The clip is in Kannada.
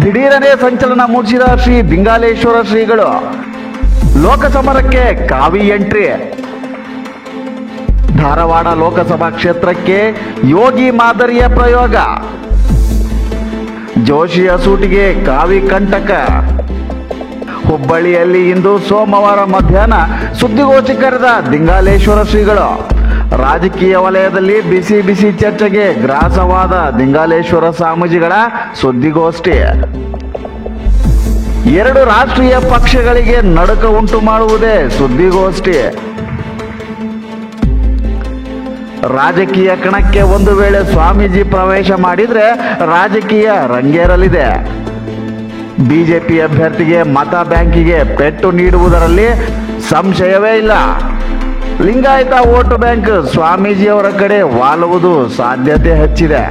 ದಿಢೀರನೆ ಸಂಚಲನ ಮೂಡಿಸಿದ ಶ್ರೀ ದಿಂಗಾಲೇಶ್ವರ ಶ್ರೀಗಳು ಲೋಕಸಮರಕ್ಕೆ ಕಾವಿ ಎಂಟ್ರಿ. ಧಾರವಾಡ ಲೋಕಸಭಾ ಕ್ಷೇತ್ರಕ್ಕೆ ಯೋಗಿ ಮಾದರಿಯ ಪ್ರಯೋಗ. ಜೋಶಿಯ ಸೂಟಿಗೆ ಕಾವಿ ಕಂಟಕ. ಹುಬ್ಬಳ್ಳಿಯಲ್ಲಿ ಇಂದು ಸೋಮವಾರ ಮಧ್ಯಾಹ್ನ ಸುದ್ದಿಗೋಷ್ಠಿ ಕರೆದ ದಿಂಗಾಲೇಶ್ವರ ಶ್ರೀಗಳು. ರಾಜಕೀಯ ವಲಯದಲ್ಲಿ ಬಿಸಿ ಬಿಸಿ ಚರ್ಚೆಗೆ ಗ್ರಾಸವಾದ ದಿಂಗಾಲೇಶ್ವರ ಸ್ವಾಮೀಜಿಗಳ ಸುದ್ದಿಗೋಷ್ಠಿ. ಎರಡು ರಾಷ್ಟ್ರೀಯ ಪಕ್ಷಗಳಿಗೆ ನಡುಕ ಉಂಟು ಮಾಡುವುದೇ ಸುದ್ದಿಗೋಷ್ಠಿ. ರಾಜಕೀಯ ಕಣಕ್ಕೆ ಒಂದು ವೇಳೆ ಸ್ವಾಮೀಜಿ ಪ್ರವೇಶ ಮಾಡಿದ್ರೆ ರಾಜಕೀಯ ರಂಗೇರಲಿದೆ. ಬಿಜೆಪಿ ಅಭ್ಯರ್ಥಿಗೆ ಮತ ಬ್ಯಾಂಕಿಗೆ ಪೆಟ್ಟು ನೀಡುವುದರಲ್ಲಿ ಸಂಶಯವೇ ಇಲ್ಲ. ಲಿಂಗಾಯತ ವೋಟ್ ಬ್ಯಾಂಕ್ ಸ್ವಾಮೀಜಿಯವರ ಕಡೆ ವಾಲುವುದು ಸಾಧ್ಯತೆ ಹೆಚ್ಚಿದೆ.